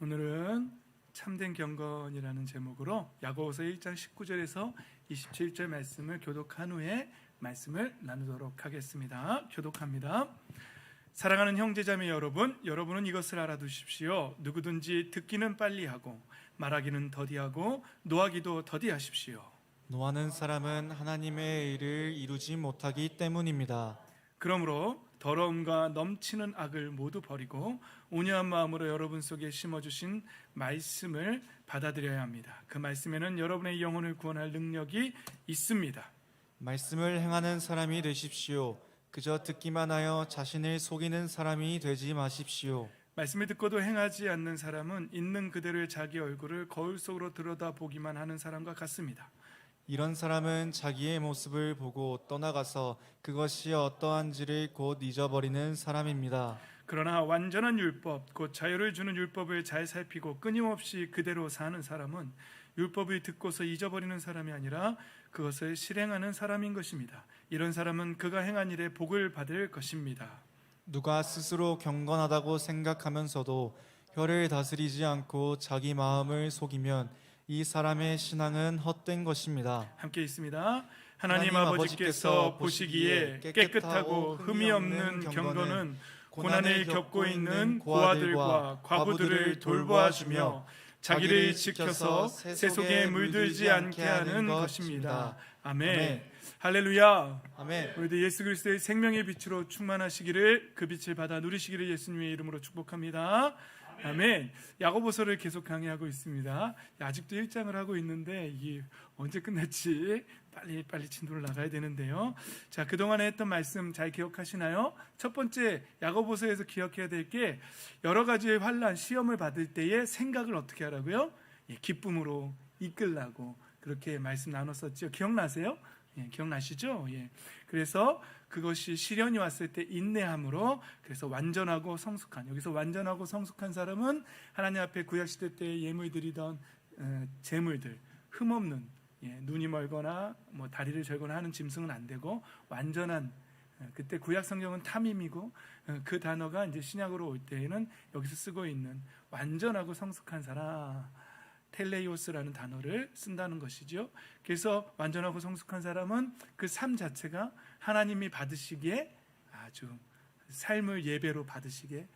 오늘은 참된 경건이라는 제목으로 야고보서 1장 19절에서 27절 말씀을 교독한 후에 말씀을 나누도록 하겠습니다. 교독합니다. 사랑하는 형제자매 여러분, 여러분은 이것을 알아두십시오. 누구든지 듣기는 빨리 하고 말하기는 더디하고 노하기도 더디하십시오. 노하는 사람은 하나님의 의를 이루지 못하기 때문입니다. 그러므로 더러움과 넘치는 악을 모두 버리고 온유한 마음으로 여러분 속에 심어주신 말씀을 받아들여야 합니다. 그 말씀에는 여러분의 영혼을 구원할 능력이 있습니다. 말씀을 행하는 사람이 되십시오. 그저 듣기만 하여 자신을 속이는 사람이 되지 마십시오. 말씀을 듣고도 행하지 않는 사람은 있는 그대로의 자기 얼굴을 거울 속으로 들여다보기만 하는 사람과 같습니다. 이런 사람은 자기의 모습을 보고 떠나가서 그것이 어떠한지를 곧 잊어버리는 사람입니다. 그러나 완전한 율법, 곧 자유를 주는 율법을 잘 살피고 끊임없이 그대로 사는 사람은 율법을 듣고서 잊어버리는 사람이 아니라 그것을 실행하는 사람인 것입니다. 이런 사람은 그가 행한 일에 복을 받을 것입니다. 누가 스스로 경건하다고 생각하면서도 혀를 다스리지 않고 자기 마음을 속이면 이 사람의 신앙은 헛된 것입니다. 함께 있습니다. 하나님 아버지께서 보시기에 깨끗하고 흠이 없는 경건은 고난을 겪고 있는 고아들과 과부들을 돌보아주며 자기를 지켜서 세속에 물들지 않게 하는 것입니다. 아멘. 할렐루야. 아멘. 우리도 예수 그리스도의 생명의 빛으로 충만하시기를, 그 빛을 받아 누리시기를 예수님의 이름으로 축복합니다. 아멘. 야고보서를 계속 강의하고 있습니다. 아직도 1장을 하고 있는데 이게 언제 끝났지? 빨리 진도를 나가야 되는데요. 자, 그동안에 했던 말씀 잘 기억하시나요? 첫 번째, 야고보서에서 기억해야 될 게 여러 가지의 환난, 시험을 받을 때의 생각을 어떻게 하라고요? 기쁨으로 이끌라고 그렇게 말씀 나눴었죠. 기억나세요? 기억나시죠? 그래서 그것이 시련이 왔을 때 인내함으로, 그래서 완전하고 성숙한, 여기서 완전하고 성숙한 사람은 하나님 앞에 구약시대 때 예물 드리던 제물들, 흠없는, 눈이 멀거나 뭐 다리를 절거나 하는 짐승은 안 되고 완전한, 그때 구약 성경은 탐임이고 그 단어가 이제 신약으로 올 때에는 여기서 쓰고 있는 완전하고 성숙한 사람, 텔레이오스라는 단어를 쓴다는 것이죠. 그래서 완전하고 성숙한 사람은 그 삶 자체가 하나님이 받으시기에 아주 삶을 예배로 받으시기에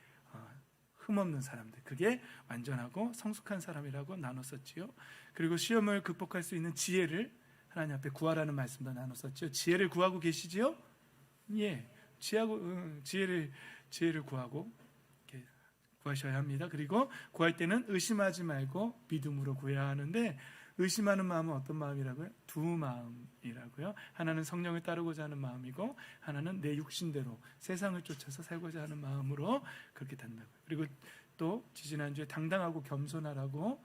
흠없는 사람들, 그게 완전하고 성숙한 사람이라고 나눴었지요. 그리고 시험을 극복할 수 있는 지혜를 하나님 앞에 구하라는 말씀도 나눴었죠. 지혜를 구하고 계시지요? 지혜를 구하고 구하셔야 합니다. 그리고 구할 때는 의심하지 말고 믿음으로 구해야 하는데, 의심하는 마음은 어떤 마음이라고요? 두 마음이라고요. 하나는 성령을 따르고자 하는 마음이고, 하나는 내 육신대로 세상을 쫓아서 살고자 하는 마음으로 그렇게 된다고요. 그리고 또 지지난주에 당당하고 겸손하라고,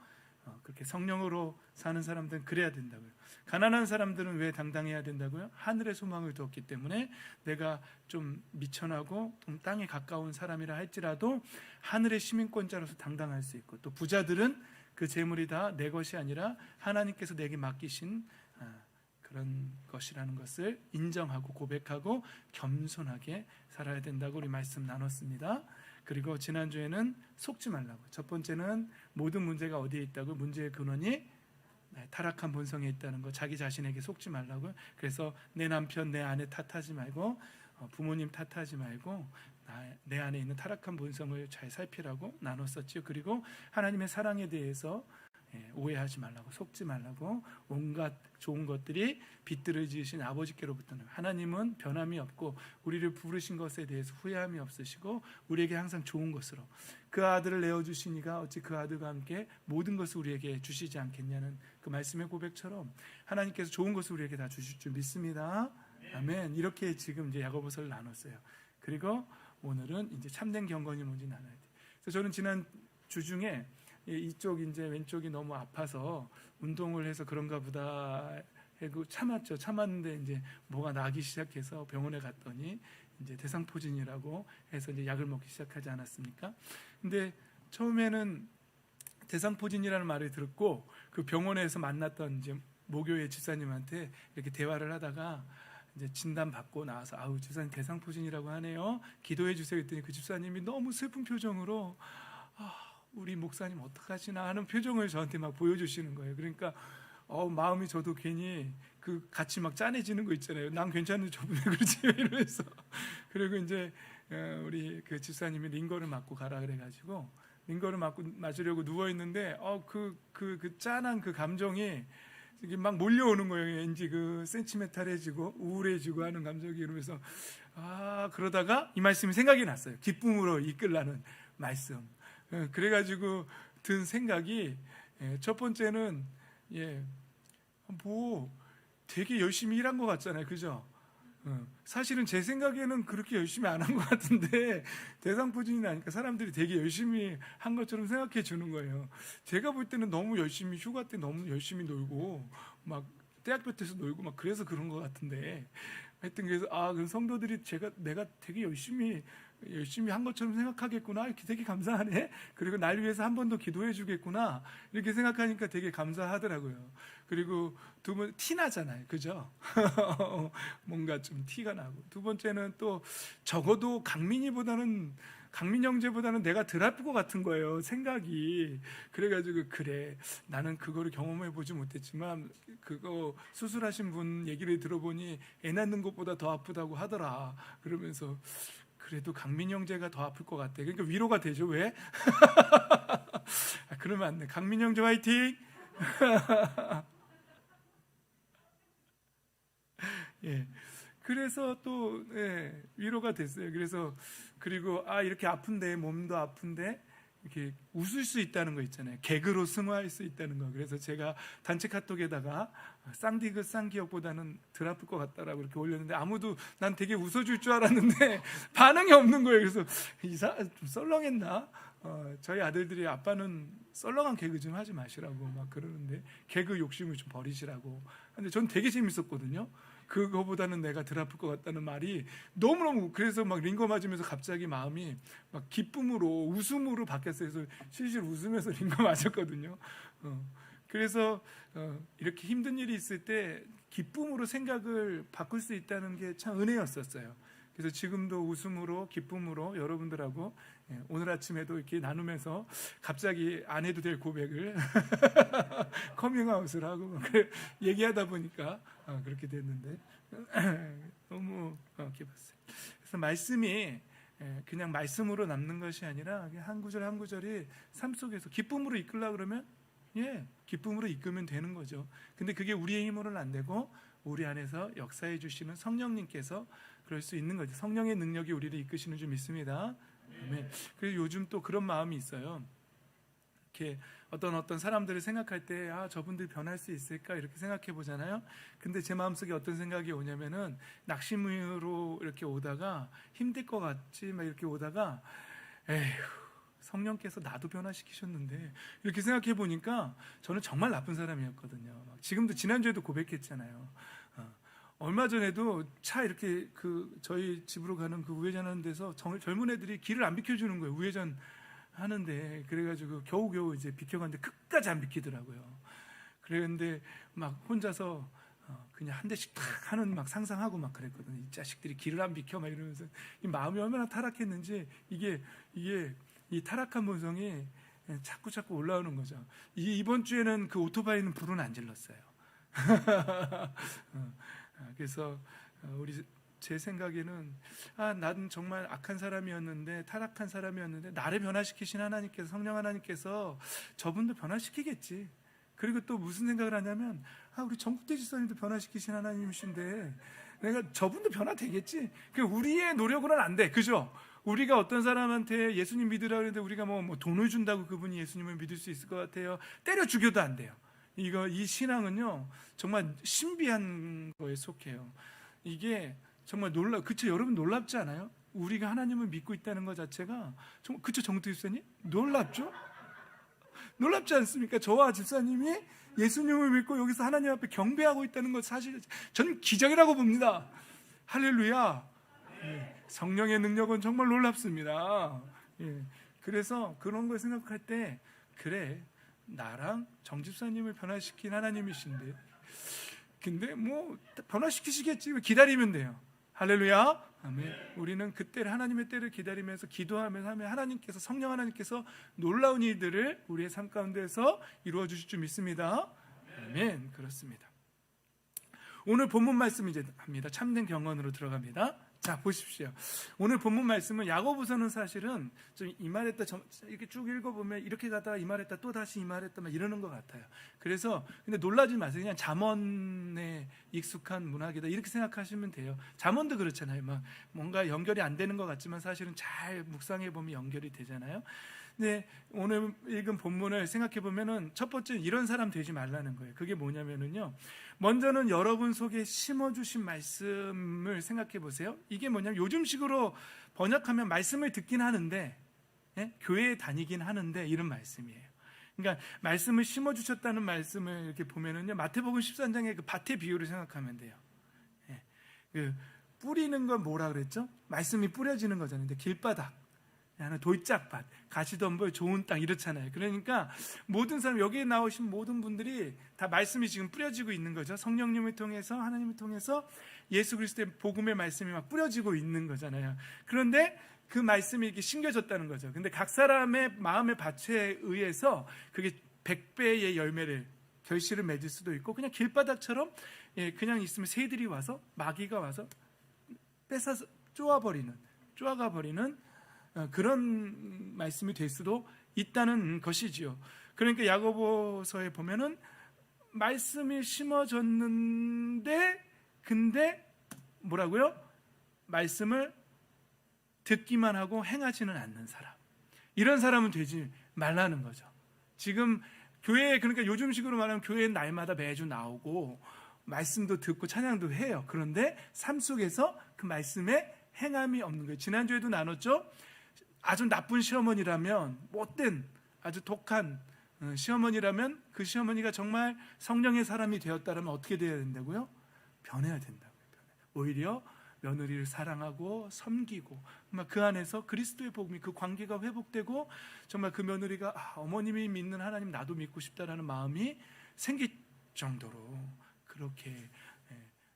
그렇게 성령으로 사는 사람들은 그래야 된다고요. 가난한 사람들은 왜 당당해야 된다고요? 하늘의 소망을 두었기 때문에 내가 좀 미천하고 좀 땅에 가까운 사람이라 할지라도 하늘의 시민권자로서 당당할 수 있고, 또 부자들은 그 재물이 다 내 것이 아니라 하나님께서 내게 맡기신 그런 것이라는 것을 인정하고 고백하고 겸손하게 살아야 된다고 우리 말씀 나눴습니다. 그리고 지난주에는 속지 말라고, 첫 번째는 모든 문제가 어디에 있다고? 문제의 근원이 타락한 본성에 있다는 거, 자기 자신에게 속지 말라고요. 그래서 내 남편, 내 아내 탓하지 말고, 부모님 탓하지 말고 내 안에 있는 타락한 본성을 잘 살피라고 나눴었죠. 그리고 하나님의 사랑에 대해서 오해하지 말라고, 속지 말라고, 온갖 좋은 것들이 빛들을 지으신 아버지께로부터는, 하나님은 변함이 없고 우리를 부르신 것에 대해서 후회함이 없으시고 우리에게 항상 좋은 것으로, 그 아들을 내어주시니가 어찌 그 아들과 함께 모든 것을 우리에게 주시지 않겠냐는 그 말씀의 고백처럼 하나님께서 좋은 것을 우리에게 다 주실 줄 믿습니다. 아멘. 이렇게 지금 이제 야고보서를 나눴어요. 그리고 오늘은 이제 참된 경건이 뭔지 나눠야 돼요. 그래서 저는 지난 주 중에 이쪽 이제 왼쪽이 너무 아파서 운동을 해서 그런가 보다 하고 참았는데 이제 뭐가 나기 시작해서 병원에 갔더니 이제 대상포진이라고 해서 이제 약을 먹기 시작하지 않았습니까? 근데 처음에는 대상포진이라는 말을 들었고, 그 병원에서 만났던 이제 모교의 집사님한테 이렇게 대화를 하다가 이제 진단 받고 나와서, 아우 집사님 대상포진이라고 하네요, 기도해 주세요 했더니 그 집사님이 너무 슬픈 표정으로 우리 목사님 어떡하시나 하는 표정을 저한테 막 보여주시는 거예요. 그러니까 마음이 저도 괜히 그 같이 막 짠해지는 거 있잖아요. 난 괜찮은데 저분이 그러지 이러면서. 그리고 이제 우리 그 집사님이 링거를 맞고 가라 그래가지고 링거를 맞으려고 누워 있는데 그 짠한 그 감정이 이게 막 몰려오는 거예요. 왠지 그 센치멘탈해지고 우울해지고 하는 감정이. 이러면서 그러다가 이 말씀이 생각이 났어요. 기쁨으로 이끌라는 말씀. 그래가지고 든 생각이, 첫 번째는 뭐 되게 열심히 일한 것 같잖아요, 그죠? 사실은 제 생각에는 그렇게 열심히 안 한 것 같은데 대상포진이 나니까 사람들이 되게 열심히 한 것처럼 생각해 주는 거예요. 제가 볼 때는 너무 열심히, 휴가 때 너무 열심히 놀고 막 대학교 때서 놀고 막 그래서 그런 것 같은데, 하여튼 그래서 그럼 성도들이 내가 되게 열심히 한 것처럼 생각하겠구나, 이렇게 되게 감사하네. 그리고 날 위해서 한 번 더 기도해 주겠구나, 이렇게 생각하니까 되게 감사하더라고요. 그리고 두 번, 티 나잖아요, 그죠? 뭔가 좀 티가 나고. 두 번째는 또 적어도 강민 형제보다는 내가 덜 아플 것 같은 거예요, 생각이. 그래가지고 그래, 나는 그거를 경험해 보지 못했지만 그거 수술하신 분 얘기를 들어보니 애 낳는 것보다 더 아프다고 하더라. 그러면서 그래도 강민 형제가 더 아플 것 같아. 그러니까 위로가 되죠. 왜? 그러면 안 돼. 강민 형제 화이팅! 그래서 또 위로가 됐어요. 그리고 이렇게 아픈데, 몸도 아픈데 이렇게 웃을 수 있다는 거 있잖아요. 개그로 승화할 수 있다는 거. 그래서 제가 단체 카톡에다가 쌍디귿 쌍기역보다는 덜 아플 것 같다라고 이렇게 올렸는데, 아무도 난 되게 웃어줄 줄 알았는데 반응이 없는 거예요. 그래서 좀 썰렁했나? 저희 아들들이 아빠는 썰렁한 개그 좀 하지 마시라고 막 그러는데, 개그 욕심을 좀 버리시라고. 근데 전 되게 재밌었거든요. 그거보다는 내가 덜 아플 것 같다는 말이 너무너무, 그래서 막 링거 맞으면서 갑자기 마음이 막 기쁨으로, 웃음으로 바뀌었어요. 그래서 실실 웃으면서 링거 맞았거든요. 그래서 이렇게 힘든 일이 있을 때 기쁨으로 생각을 바꿀 수 있다는 게 참 은혜였었어요. 그래서 지금도 웃음으로, 기쁨으로 여러분들하고 오늘 아침에도 이렇게 나누면서 갑자기 안 해도 될 고백을 커밍아웃을 하고 얘기하다 보니까 그렇게 됐는데 너무 기뻤어요. 그래서 말씀이 그냥 말씀으로 남는 것이 아니라 한 구절 한 구절이 삶 속에서 기쁨으로 이끌라 그러면 기쁨으로 이끌면 되는 거죠. 근데 그게 우리의 힘으로는 안 되고 우리 안에서 역사해 주시는 성령님께서 그럴 수 있는 거죠. 성령의 능력이 우리를 이끄시는 줄 믿습니다. 아멘. 그래서 요즘 또 그런 마음이 있어요. 이렇게 어떤 사람들을 생각할 때 저분들 변할 수 있을까 이렇게 생각해 보잖아요. 근데 제 마음속에 어떤 생각이 오냐면은, 낙심으로 이렇게 오다가 힘들 것 같지 막 이렇게 오다가 성령께서 나도 변화시키셨는데 이렇게 생각해 보니까 저는 정말 나쁜 사람이었거든요. 지금도 지난주에도 고백했잖아요. 얼마 전에도 차 이렇게 저희 집으로 가는 그 우회전하는 데서 젊은 애들이 길을 안 비켜주는 거예요. 우회전 하는데. 그래가지고 겨우겨우 이제 비켜갔는데 끝까지 안 비키더라고요. 그런데 막 혼자서 그냥 한 대씩 탁 하는 막 상상하고 막 그랬거든요. 이 자식들이 길을 안 비켜 막 이러면서 이 마음이 얼마나 타락했는지 이게 이 타락한 본성이 자꾸 올라오는 거죠. 이번 주에는 그 오토바이는 불은 안 질렀어요. 그래서 제 생각에는 난 정말 악한 사람이었는데, 타락한 사람이었는데 나를 변화시키신 하나님께서, 성령 하나님께서 저분도 변화시키겠지. 그리고 또 무슨 생각을 하냐면 우리 전국대 집사님도 변화시키신 하나님이신데 내가 저분도 변화되겠지. 우리의 노력으로는 안 돼, 그죠? 우리가 어떤 사람한테 예수님 믿으라 그러는데 우리가 뭐 돈을 준다고 그분이 예수님을 믿을 수 있을 것 같아요? 때려 죽여도 안 돼요. 이 신앙은요 정말 신비한 거에 속해요. 이게 정말 그쵸? 여러분 놀랍지 않아요? 우리가 하나님을 믿고 있다는 것 자체가 정말, 그쵸? 정태 집사님? 놀랍죠? 놀랍지 않습니까? 저와 집사님이 예수님을 믿고 여기서 하나님 앞에 경배하고 있다는 것, 사실 저는 기적이라고 봅니다. 할렐루야. 성령의 능력은 정말 놀랍습니다. 그래서 그런 걸 생각할 때, 그래, 나랑 정 집사님을 변화시킨 하나님이신데, 근데 뭐 변화시키시겠지, 기다리면 돼요. 할렐루야. 아멘. 우리는 그때를 하나님의 때를 기다리면서 기도하면서 하면 하나님께서 성령 하나님께서 놀라운 일들을 우리의 삶 가운데서 이루어 주실 줄 믿습니다. 아멘. 그렇습니다. 오늘 본문 말씀 이제 합니다. 참된 경건으로 들어갑니다. 자, 보십시오. 오늘 본문 말씀은 야고보서는 사실은 좀 이 말했다 이렇게 쭉 읽어보면 이렇게 가다가 이 말했다 또 다시 이 말했다 막 이러는 것 같아요. 그래서 근데 놀라지 마세요. 그냥 잠언에 익숙한 문학이다 이렇게 생각하시면 돼요. 잠언도 그렇잖아요. 막 뭔가 연결이 안 되는 것 같지만 사실은 잘 묵상해 보면 연결이 되잖아요. 근데 오늘 읽은 본문을 생각해 보면은 첫 번째 이런 사람 되지 말라는 거예요. 그게 뭐냐면은요. 먼저는 여러분 속에 심어주신 말씀을 생각해 보세요. 이게 뭐냐면 요즘식으로 번역하면 말씀을 듣긴 하는데 교회에 다니긴 하는데 이런 말씀이에요. 그러니까 말씀을 심어주셨다는 말씀을 이렇게 보면은요. 마태복음 13장의 그 밭의 비유를 생각하면 돼요. 그 뿌리는 건 뭐라 그랬죠? 말씀이 뿌려지는 거잖아요. 근데 길바닥 하나 돌짝밭, 가시덤불, 좋은 땅 이렇잖아요. 그러니까 모든 사람 여기에 나오신 모든 분들이 다 말씀이 지금 뿌려지고 있는 거죠. 성령님을 통해서 하나님을 통해서 예수 그리스도의 복음의 말씀이 막 뿌려지고 있는 거잖아요. 그런데 그 말씀이 이렇게 심겨졌다는 거죠. 근데 각 사람의 마음의 밭에 의해서 그게 100배의 열매를 결실을 맺을 수도 있고 그냥 길바닥처럼 그냥 있으면 새들이 와서 마귀가 와서 뺏어서 쪼아가 버리는 그런 말씀이 될 수도 있다는 것이지요. 그러니까 야고보서에 보면은 말씀이 심어졌는데 근데 뭐라고요? 말씀을 듣기만 하고 행하지는 않는 사람. 이런 사람은 되지 말라는 거죠. 지금 교회에 그러니까 요즘식으로 말하면 교회에 날마다 매주 나오고 말씀도 듣고 찬양도 해요. 그런데 삶 속에서 그 말씀에 행함이 없는 거예요. 지난주에도 나눴죠? 아주 나쁜 시어머니라면 못된 아주 독한 시어머니라면 그 시어머니가 정말 성령의 사람이 되었다면 어떻게 되어야 된다고요? 변해야 된다고요. 오히려 며느리를 사랑하고 섬기고 그 안에서 그리스도의 복음이 그 관계가 회복되고 정말 그 며느리가 어머님이 믿는 하나님 나도 믿고 싶다라는 마음이 생길 정도로 그렇게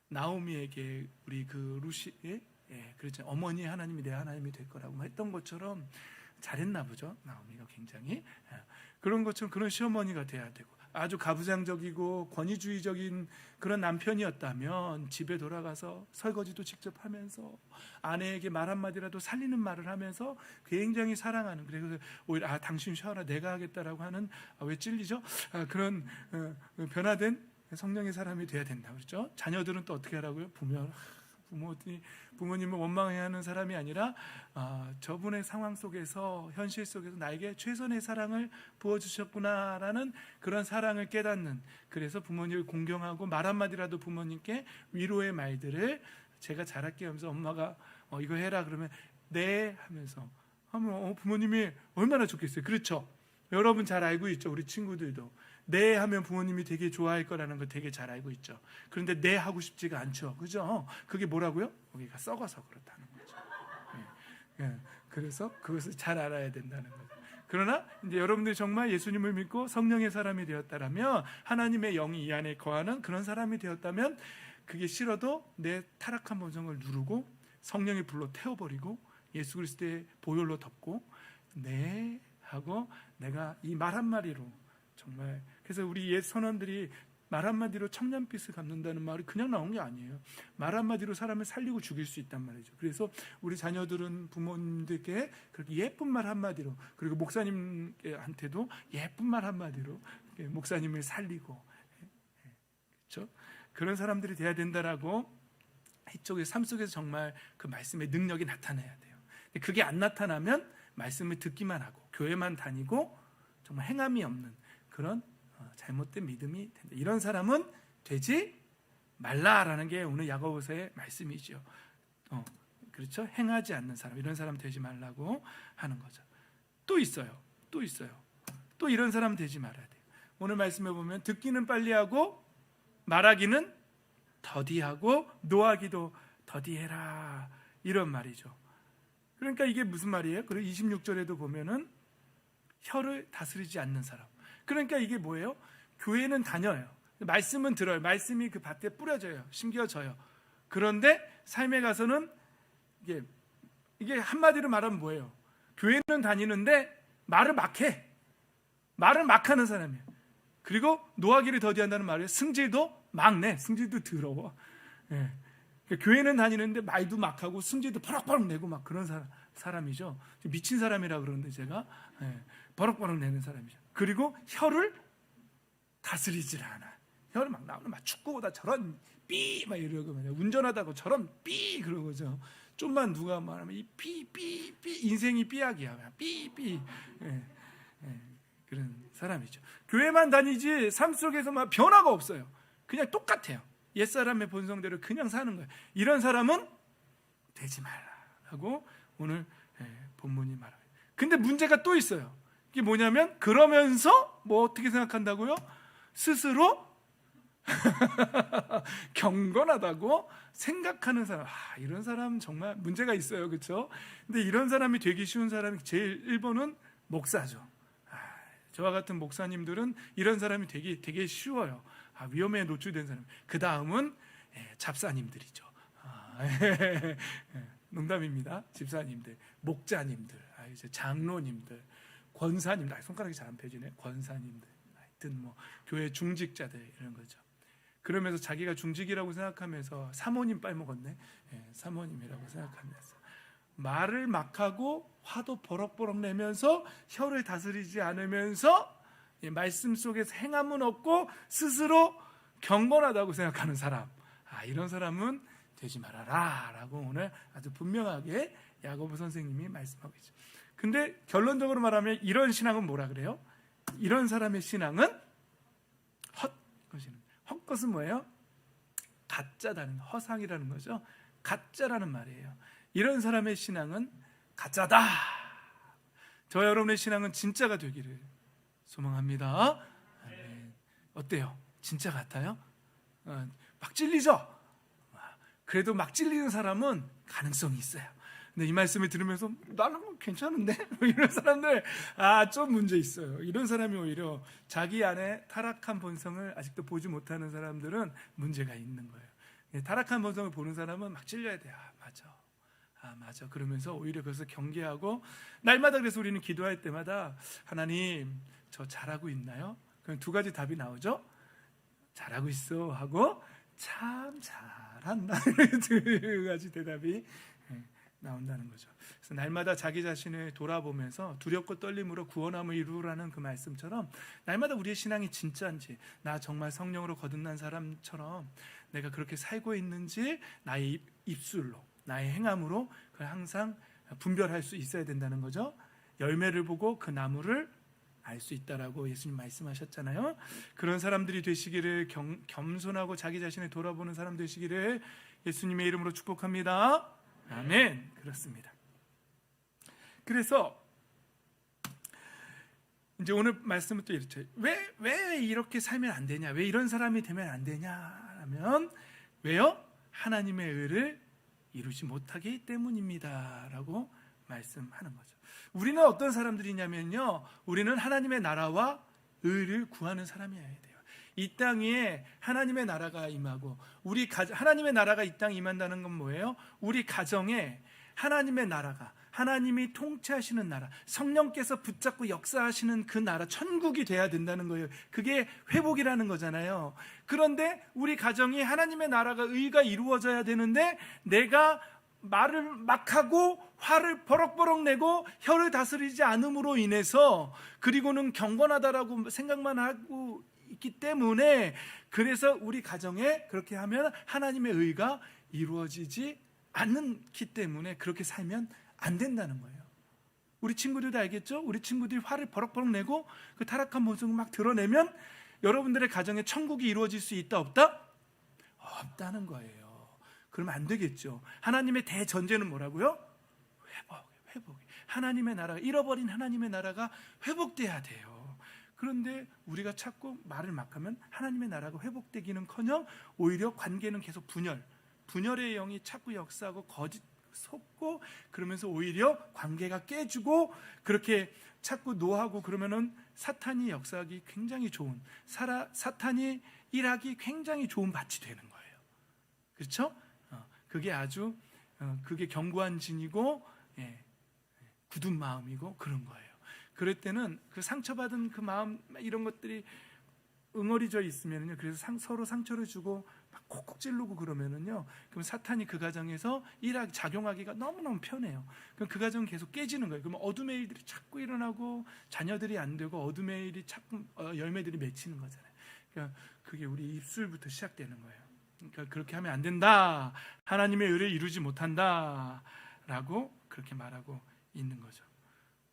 나오미에게 우리 그 루시 그렇죠. 어머니 하나님이 내 하나님이 될 거라고 했던 것처럼 잘했나 보죠. 나오미가 굉장히 그런 것처럼 그런 시어머니가 돼야 되고 아주 가부장적이고 권위주의적인 그런 남편이었다면 집에 돌아가서 설거지도 직접 하면서 아내에게 말 한마디라도 살리는 말을 하면서 굉장히 사랑하는 그래서 오히려 당신 쉬어라 내가 하겠다라고 하는 왜 찔리죠? 그런 변화된 성령의 사람이 돼야 된다 그렇죠? 자녀들은 또 어떻게 하라고요? 부모님을 원망해야 하는 사람이 아니라 저분의 상황 속에서 현실 속에서 나에게 최선의 사랑을 부어주셨구나라는 그런 사랑을 깨닫는 그래서 부모님을 공경하고 말 한마디라도 부모님께 위로의 말들을 제가 잘할게요 하면서 엄마가 이거 해라 그러면 네 하면서 하면 부모님이 얼마나 좋겠어요. 그렇죠? 여러분 잘 알고 있죠. 우리 친구들도 네 하면 부모님이 되게 좋아할 거라는 걸 되게 잘 알고 있죠. 그런데 네 하고 싶지가 않죠. 그죠? 그게 뭐라고요? 거기가 썩어서 그렇다는 거죠. 그래서 그것을 잘 알아야 된다는 거죠. 그러나 이제 여러분들이 정말 예수님을 믿고 성령의 사람이 되었다면 하나님의 영이 이 안에 거하는 그런 사람이 되었다면 그게 싫어도 내 타락한 본성을 누르고 성령의 불로 태워버리고 예수 그리스도의 보혈로 덮고 네 하고 내가 이 말 한마디로 정말 그래서 우리 옛 선원들이 말 한마디로 천년빛을 갚는다는 말이 그냥 나온 게 아니에요. 말 한마디로 사람을 살리고 죽일 수 있단 말이죠. 그래서 우리 자녀들은 부모님들께 그렇게 예쁜 말 한마디로 그리고 목사님한테도 예쁜 말 한마디로 목사님을 살리고 그렇죠? 그런 사람들이 돼야 된다라고 이쪽의 삶 속에서 정말 그 말씀의 능력이 나타나야 돼요. 그게 안 나타나면 말씀을 듣기만 하고 교회만 다니고 정말 행함이 없는 그런 잘못된 믿음이 된다. 이런 사람은 되지 말라라는 게 오늘 야고보서의 말씀이죠. 그렇죠? 행하지 않는 사람, 이런 사람 되지 말라고 하는 거죠. 또 있어요. 또 이런 사람 되지 말아야 돼요. 오늘 말씀해 보면 듣기는 빨리 하고 말하기는 더디하고 노하기도 더디해라 이런 말이죠. 그러니까 이게 무슨 말이에요? 그리고 26절에도 보면은 혀를 다스리지 않는 사람. 그러니까 이게 뭐예요? 교회는 다녀요. 말씀은 들어요. 말씀이 그 밭에 뿌려져요. 심겨져요. 그런데 삶에 가서는 이게 한마디로 말하면 뭐예요? 교회는 다니는데 말을 막해. 말을 막하는 사람이에요. 그리고 노하기를 더디한다는 말이에요. 승질도 막내. 승질도 더러워. 예. 그러니까 교회는 다니는데 말도 막하고 승질도 버럭버럭 내고 막 그런 사람이죠. 미친 사람이라 그러는데 제가 버럭버럭 내는 사람이죠. 그리고 혀를 다스리질 않아. 혀를 막 나오는 막 축구보다 저런 삐 막 이러고 운전하다가 저런 삐 그러고죠. 좀만 누가 말하면 이 삐 인생이 삐약이야. 삐 그런 사람이죠. 교회만 다니지 삶 속에서 막 변화가 없어요. 그냥 똑같아요. 옛사람의 본성대로 그냥 사는 거예요. 이런 사람은 되지 말라라고 오늘 본문이 말해요. 근데 문제가 또 있어요. 이게 뭐냐면 그러면서 뭐 어떻게 생각한다고요? 스스로 경건하다고 생각하는 사람. 이런 사람 정말 문제가 있어요. 그렇죠? 근데 이런 사람이 되기 쉬운 사람이 제일 1번은 목사죠. 저와 같은 목사님들은 이런 사람이 되게 쉬워요. 위험에 노출된 사람. 그 다음은 잡사님들이죠. 농담입니다. 집사님들, 목자님들, 이제 장로님들, 권사님들. 손가락이 잘 안 펴지네. 권사님들, 하여튼 뭐 교회 중직자들 이런 거죠. 그러면서 자기가 중직이라고 생각하면서 사모님 빨먹었네. 사모님이라고 생각하면서 말을 막하고 화도 버럭버럭 내면서 혀를 다스리지 않으면서 말씀 속에서 행함은 없고 스스로 경건하다고 생각하는 사람. 이런 사람은 되지 말아라 라고 오늘 아주 분명하게 야고보 선생님이 말씀하고 있죠. 근데 결론적으로 말하면 이런 신앙은 뭐라 그래요? 이런 사람의 신앙은 헛것이는. 헛것은 뭐예요? 가짜다는, 허상이라는 거죠. 가짜라는 말이에요. 이런 사람의 신앙은 가짜다. 저 여러분의 신앙은 진짜가 되기를 소망합니다. 어때요? 진짜 같아요? 막 찔리죠? 그래도 막 찔리는 사람은 가능성이 있어요. 근데 이 말씀을 들으면서 나는 괜찮은데? 이런 사람들 좀 문제 있어요. 이런 사람이 오히려 자기 안에 타락한 본성을 아직도 보지 못하는 사람들은 문제가 있는 거예요. 타락한 본성을 보는 사람은 막 찔려야 돼. 맞아. 그러면서 오히려 그래서 경계하고 날마다 그래서 우리는 기도할 때마다 하나님 저 잘하고 있나요? 그럼 두 가지 답이 나오죠. 잘하고 있어 하고 참 잘한다. 두 가지 대답이 나온다는 거죠. 그래서 날마다 자기 자신을 돌아보면서 두렵고 떨림으로 구원함을 이루라는 그 말씀처럼 날마다 우리의 신앙이 진짜인지, 나 정말 성령으로 거듭난 사람처럼 내가 그렇게 살고 있는지 나의 입술로, 나의 행함으로 그걸 항상 분별할 수 있어야 된다는 거죠. 열매를 보고 그 나무를 알 수 있다라고 예수님 말씀하셨잖아요. 그런 사람들이 되시기를, 겸손하고 자기 자신을 돌아보는 사람 되시기를 예수님의 이름으로 축복합니다. 아멘. 그렇습니다. 그래서 이제 오늘 말씀은 또 이렇죠. 왜 이렇게 살면 안 되냐? 왜 이런 사람이 되면 안 되냐라면 왜요? 하나님의 의를 이루지 못하기 때문입니다라고 말씀하는 거죠. 우리는 어떤 사람들이냐면요, 우리는 하나님의 나라와 의를 구하는 사람이어야 돼요. 이 땅 위에 하나님의 나라가 임하고 하나님의 나라가 이 땅에 임한다는 건 뭐예요? 우리 가정에 하나님의 나라가, 하나님이 통치하시는 나라, 성령께서 붙잡고 역사하시는 그 나라, 천국이 돼야 된다는 거예요. 그게 회복이라는 거잖아요. 그런데 우리 가정이 하나님의 나라가, 의가 이루어져야 되는데 내가 말을 막하고 화를 버럭버럭 내고 혀를 다스리지 않음으로 인해서, 그리고는 경건하다라고 생각만 하고 있기 때문에, 그래서 우리 가정에 그렇게 하면 하나님의 의가 이루어지지 않기 때문에 그렇게 살면 안 된다는 거예요. 우리 친구들도 알겠죠? 우리 친구들이 화를 버럭버럭 내고 그 타락한 모습을 막 드러내면 여러분들의 가정에 천국이 이루어질 수 있다 없다? 없다는 거예요. 그러면 안 되겠죠. 하나님의 대전제는 뭐라고요? 회복. 하나님의 나라, 잃어버린 하나님의 나라가 회복돼야 돼요. 그런데 우리가 자꾸 말을 막하면 하나님의 나라가 회복되기는커녕 오히려 관계는 계속 분열의 영이 자꾸 역사하고 거짓 속고, 그러면서 오히려 관계가 깨지고 그렇게 자꾸 노하고 그러면은 사탄이 역사하기 굉장히 좋은, 사탄이 일하기 굉장히 좋은 밭이 되는 거예요. 그렇죠? 그게 아주 그게 견고한 진이고 굳은 마음이고 그런 거예요. 그럴 때는 그 상처받은 그 마음 이런 것들이 응어리져 있으면요, 그래서 서로 상처를 주고 막 콕콕 찌르고 그러면은요, 그럼 사탄이 그 가정에서 작용하기가 너무너무 편해요. 그럼 그 가정은 계속 깨지는 거예요. 그러면 어둠의 일들이 자꾸 일어나고 자녀들이 안 되고 어둠의 일이 자꾸 열매들이 맺히는 거잖아요. 그러니까 그게 우리 입술부터 시작되는 거예요. 그러니까 그렇게 하면 안 된다. 하나님의 의를 이루지 못한다라고 그렇게 말하고 있는 거죠.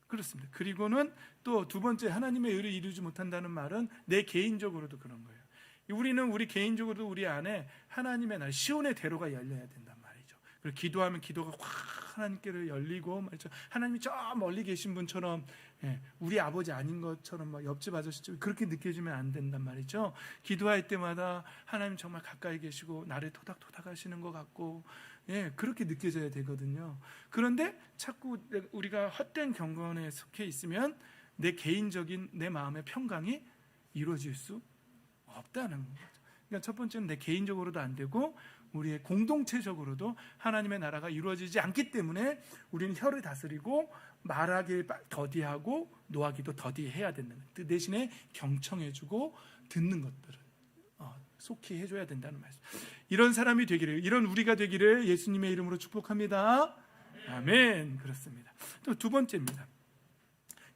그렇습니다. 그리고는 또 두 번째, 하나님의 의를 이루지 못한다는 말은 내 개인적으로도 그런 거예요. 우리는 우리 개인적으로도 우리 안에 하나님의 날 시온의 대로가 열려야 된단 말이죠. 그리고 기도하면 기도가 확 하나님께로 열리고 말이죠. 하나님이 저 멀리 계신 분처럼 우리 아버지 아닌 것처럼 막 옆집 아저씨처럼 그렇게 느껴지면 안 된단 말이죠. 기도할 때마다 하나님 정말 가까이 계시고 나를 토닥토닥 하시는 것 같고 그렇게 느껴져야 되거든요. 그런데 자꾸 우리가 헛된 경건에 속해 있으면 내 개인적인 내 마음의 평강이 이루어질 수 없다는 거죠. 그러니까 첫 번째는 내 개인적으로도 안 되고 우리의 공동체적으로도 하나님의 나라가 이루어지지 않기 때문에 우리는 혀를 다스리고 말하기 더디하고 노하기도 더디해야 된다는 거예요. 그 대신에 경청해주고 듣는 것들을 속히 해줘야 된다는 말씀. 이런 사람이 되기를, 이런 우리가 되기를 예수님의 이름으로 축복합니다. 아멘. 그렇습니다. 또 두 번째입니다.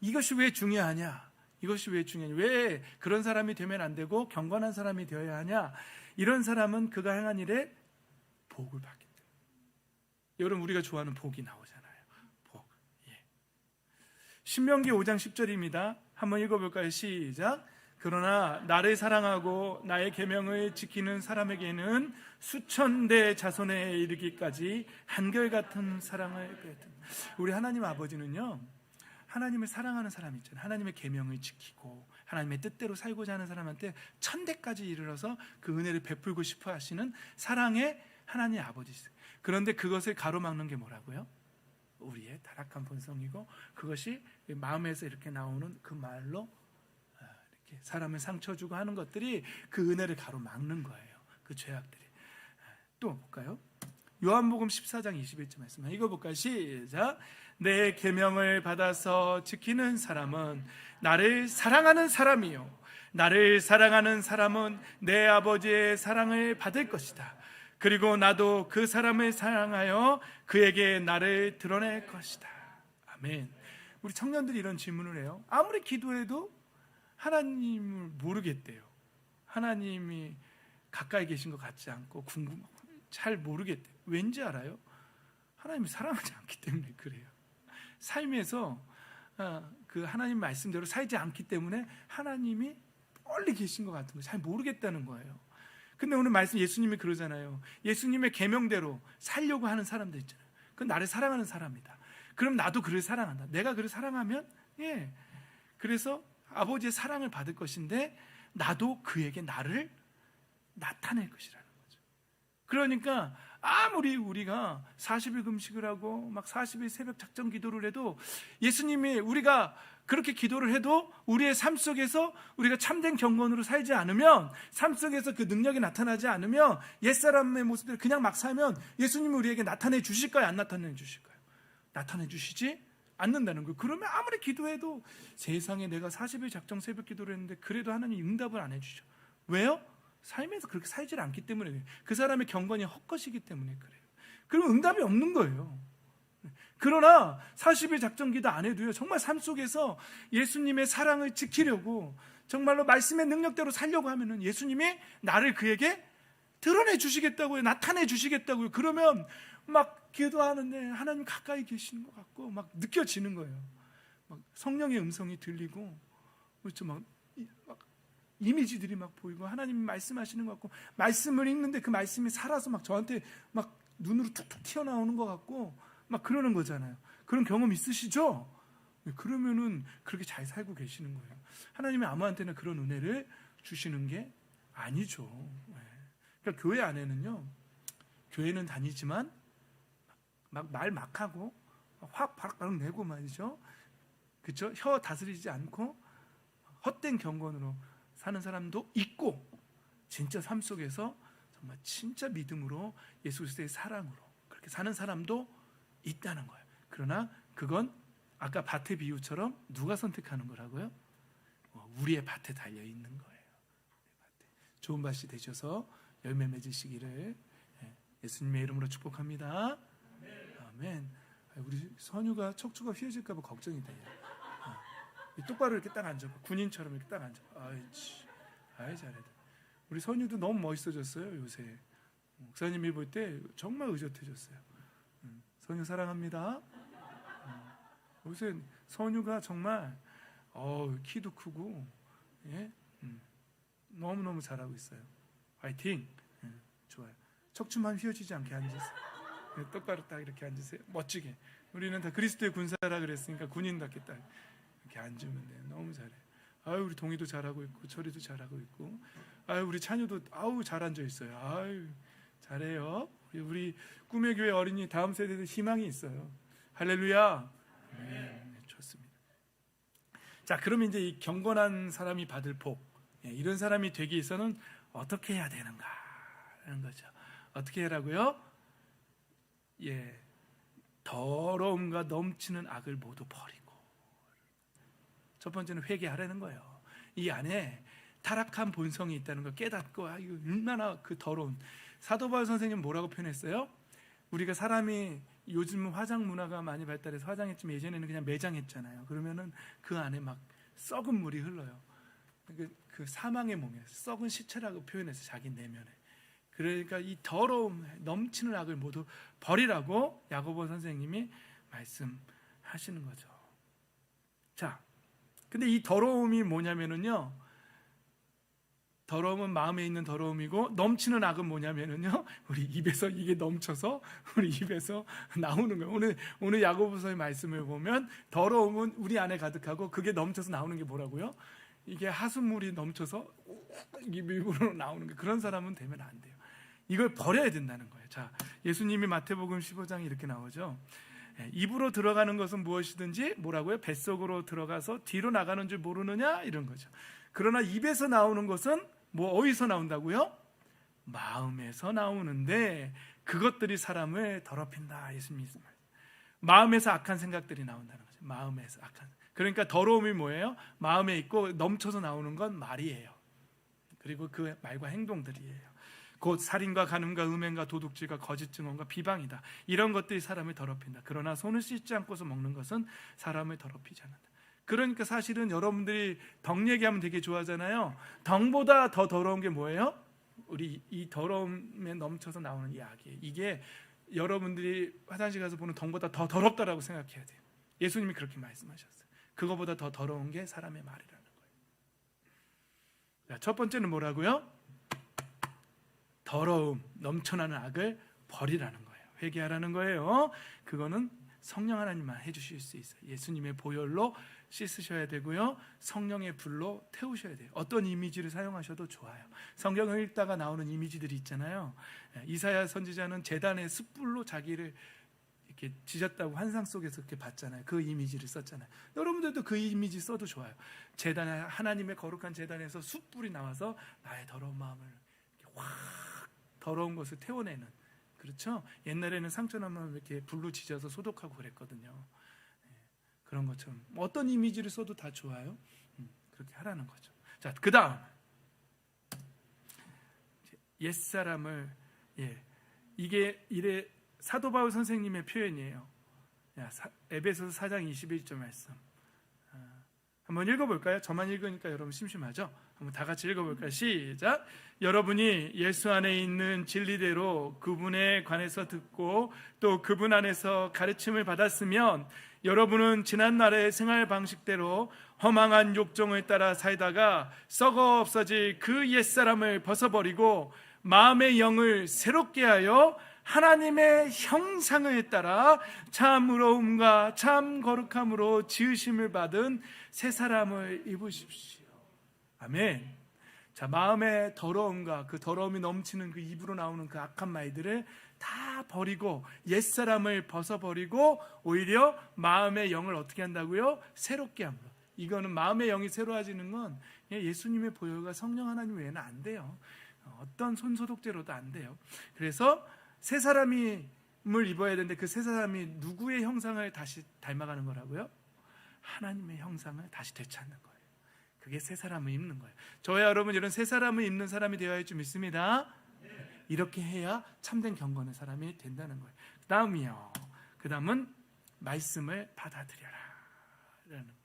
이것이 왜 중요하냐? 이것이 왜 중요하냐? 왜 그런 사람이 되면 안 되고 경건한 사람이 되어야 하냐? 이런 사람은 그가 행한 일에 복을 받기 때문에. 여러분, 우리가 좋아하는 복이 나오잖아요. 복. 신명기 5장 10절입니다. 한번 읽어볼까요? 시작. 그러나 나를 사랑하고 나의 계명을 지키는 사람에게는 수천 대 자손에 이르기까지 한결같은 사랑을 베푼. 우리 하나님 아버지는요, 하나님을 사랑하는 사람 있잖아요. 하나님의 계명을 지키고 하나님의 뜻대로 살고자 하는 사람한테 천대까지 이르러서 그 은혜를 베풀고 싶어 하시는 사랑의 하나님 아버지세요. 그런데 그것을 가로막는 게 뭐라고요? 우리의 타락한 본성이고, 그것이 마음에서 이렇게 나오는 그 말로 이렇게 사람을 상처 주고 하는 것들이 그 은혜를 가로막는 거예요. 그 죄악들이. 또 볼까요? 요한복음 14장 21절 말씀 읽어볼까요? 시작. 내 계명을 받아서 지키는 사람은 나를 사랑하는 사람이요, 나를 사랑하는 사람은 내 아버지의 사랑을 받을 것이다. 그리고 나도 그 사람을 사랑하여 그에게 나를 드러낼 것이다. 아멘. 우리 청년들이 이런 질문을 해요. 아무리 기도해도 하나님을 모르겠대요. 하나님이 가까이 계신 것 같지 않고 잘 모르겠대요. 왠지 알아요? 하나님이 사랑하지 않기 때문에 그래요. 삶에서 그 하나님 말씀대로 살지 않기 때문에 하나님이 멀리 계신 것 같은 거 잘 모르겠다는 거예요. 근데 오늘 말씀 예수님이 그러잖아요. 예수님의 계명대로 살려고 하는 사람들 있잖아요. 그건 나를 사랑하는 사람이다. 그럼 나도 그를 사랑한다. 내가 그를 사랑하면 그래서 아버지의 사랑을 받을 것인데 나도 그에게 나를 나타낼 것이라는 거죠. 그러니까 아무리 우리가 40일 금식을 하고 막 40일 새벽 작정 기도를 해도, 예수님이 우리가 그렇게 기도를 해도 우리의 삶 속에서 우리가 참된 경건으로 살지 않으면, 삶 속에서 그 능력이 나타나지 않으면, 옛사람의 모습대로 그냥 막 살면 예수님이 우리에게 나타내 주실까요? 안 나타내 주실까요? 나타내 주시지 않는다는 거예요. 그러면 아무리 기도해도, 세상에 내가 40일 작정 새벽 기도를 했는데 그래도 하나님 응답을 안 해주죠. 왜요? 삶에서 그렇게 살지 않기 때문에 그래요. 그 사람의 경건이 헛것이기 때문에 그래요. 그럼 응답이 없는 거예요. 그러나 40일 작정 기도 안 해도요, 정말 삶 속에서 예수님의 사랑을 지키려고 정말로 말씀의 능력대로 살려고 하면은 예수님이 나를 그에게 드러내 주시겠다고요. 나타내 주시겠다고요. 그러면 막 기도하는데 하나님 가까이 계시는 것 같고 막 느껴지는 거예요. 막 성령의 음성이 들리고, 그렇죠, 막 이미지들이 막 보이고 하나님이 말씀하시는 것 같고, 말씀을 읽는데 그 말씀이 살아서 막 저한테 막 눈으로 툭툭 튀어나오는 것 같고 막 그러는 거잖아요. 그런 경험 있으시죠? 그러면은 그렇게 잘 살고 계시는 거예요. 하나님이 아무한테나 그런 은혜를 주시는 게 아니죠. 그러니까 교회 안에는요, 교회는 다니지만 막 말 막 하고 확 바락 내고 말이죠. 그렇죠? 혀 다스리지 않고 헛된 경건으로 사는 사람도 있고, 진짜 삶 속에서 정말 진짜 믿음으로 예수 그리스도의 사랑으로 그렇게 사는 사람도 있다는 거예요. 그러나 그건 아까 밭의 비유처럼 누가 선택하는 거라고요? 우리의 밭에 달려 있는 거예요. 좋은 밭이 되셔서 열매 맺으시기를 예수님의 이름으로 축복합니다. 아멘. 우리 선유가 척추가 휘어질까 봐 걱정이 돼요. 똑바로 이렇게 딱 앉아봐. 군인처럼 이렇게 딱 앉아봐. 아이 잘해. 우리 선유도 너무 멋있어졌어요 요새. 목사님이 볼 때 정말 의젓해졌어요. 선유 사랑합니다. 요새 선유가 정말 키도 크고 너무너무 잘하고 있어요. 화이팅. 좋아요. 척추만 휘어지지 않게 앉으세요. 똑바로 딱 이렇게 앉으세요. 멋지게. 우리는 다 그리스도의 군사라 그랬으니까 군인답게 딱 이렇게 앉으면 돼요. 너무 잘해. 우리 동희도 잘하고 있고 철이도 잘하고 있고 우리 찬유도 잘 앉아 있어요. 잘해요. 우리 꿈의 교회 어린이 다음 세대도 희망이 있어요. 할렐루야. 네, 좋습니다. 자, 그러면 이제 이 경건한 사람이 받을 복, 이런 사람이 되기 위해서는 어떻게 해야 되는가 하는 거죠. 어떻게 하라고요? 더러움과 넘치는 악을 모두 버리고. 첫 번째는 회개하라는 거예요. 이 안에 타락한 본성이 있다는 걸 깨닫고 이거 얼마나 그 더러운. 사도 바울 선생님 뭐라고 표현했어요? 우리가 사람이 요즘 화장 문화가 많이 발달해서 화장했지만 예전에는 그냥 매장했잖아요. 그러면은 그 안에 막 썩은 물이 흘러요. 그 사망의 몸이에요. 썩은 시체라고 표현해서 자기 내면에. 그러니까 이 더러움, 넘치는 악을 모두 버리라고 야고보 선생님이 말씀하시는 거죠. 자, 근데 이 더러움이 뭐냐면은요, 더러움은 마음에 있는 더러움이고 넘치는 악은 뭐냐면은요, 우리 입에서 이게 넘쳐서 우리 입에서 나오는 거예요. 오늘 야고보서의 말씀을 보면 더러움은 우리 안에 가득하고 그게 넘쳐서 나오는 게 뭐라고요? 이게 하수물이 넘쳐서 입으로 나오는 게, 그런 사람은 되면 안 돼요. 이걸 버려야 된다는 거예요. 자, 예수님이 마태복음 15장에 이렇게 나오죠. 입으로 들어가는 것은 무엇이든지 뭐라고요? 뱃속으로 들어가서 뒤로 나가는 줄 모르느냐? 이런 거죠. 그러나 입에서 나오는 것은 어디서 나온다고요? 마음에서 나오는데 그것들이 사람을 더럽힌다. 예수님이 마음에서 악한 생각들이 나온다는 거죠. 마음에서 악한. 그러니까 더러움이 뭐예요? 마음에 있고 넘쳐서 나오는 건 말이에요. 그리고 그 말과 행동들이에요. 곧 살인과 간음과 음행과 도둑질과 거짓 증언과 비방이다. 이런 것들이 사람을 더럽힌다. 그러나 손을 씻지 않고서 먹는 것은 사람을 더럽히지 않는다. 그러니까 사실은 여러분들이 덕 얘기하면 되게 좋아하잖아요. 덕보다 더 더러운 게 뭐예요? 우리 이 더러움에 넘쳐서 나오는 이 악이에요. 이게 여러분들이 화장실 가서 보는 덕보다 더 더럽다라고 생각해야 돼요. 예수님이 그렇게 말씀하셨어요. 그거보다 더 더러운 게 사람의 말이라는 거예요. 자, 첫 번째는 뭐라고요? 더러움, 넘쳐나는 악을 버리라는 거예요. 회개하라는 거예요. 그거는 성령 하나님만 해주실 수 있어요. 예수님의 보혈로 씻으셔야 되고요, 성령의 불로 태우셔야 돼요. 어떤 이미지를 사용하셔도 좋아요. 성경을 읽다가 나오는 이미지들이 있잖아요. 이사야 선지자는 제단의 숯불로 자기를 이렇게 지졌다고 환상 속에서 그렇게 봤잖아요. 그 이미지를 썼잖아요. 여러분들도 그 이미지 써도 좋아요. 제단에, 하나님의 거룩한 제단에서 숯불이 나와서 나의 더러운 마음을 확 더러운 것을 태워내는, 그렇죠? 옛날에는 상처나면 이렇게 불로 지져서 소독하고 그랬거든요. 그런 것처럼 어떤 이미지를 써도 다 좋아요. 그렇게 하라는 거죠. 자, 그 다음 옛사람을, 이게 이래 사도 바울 선생님의 표현이에요. 에베소서 4장 21절 말씀 한번 읽어볼까요? 저만 읽으니까 여러분 심심하죠? 한번 다 같이 읽어볼까요? 시작. 여러분이 예수 안에 있는 진리대로 그분에 관해서 듣고 또 그분 안에서 가르침을 받았으면 여러분은 지난날의 생활 방식대로 허망한 욕정을 따라 살다가 썩어 없어질 그 옛사람을 벗어버리고 마음의 영을 새롭게 하여 하나님의 형상을 따라 참 의로움과 참 거룩함으로 지으심을 받은 새 사람을 입으십시오. 아멘. 자, 마음의 더러움과 그 더러움이 넘치는 그 입으로 나오는 그 악한 말들을 다 버리고 옛사람을 벗어버리고 오히려 마음의 영을 어떻게 한다고요? 새롭게 합니다. 이거는 마음의 영이 새로워지는 건 예수님의 보혈과 성령 하나님 외에는 안 돼요. 어떤 손소독제로도 안 돼요. 그래서 새 사람이 입어야 되는데 그 새 사람이 누구의 형상을 다시 닮아가는 거라고요? 하나님의 형상을 다시 되찾는 거예요. 그게 새 사람을 입는 거예요. 저와 여러분 이런 새 사람을 입는 사람이 되어야 할 줄 믿습니다. 이렇게 해야 참된 경건의 사람이 된다는 거예요. 그 다음은 말씀을 받아들여라 라는 거예요.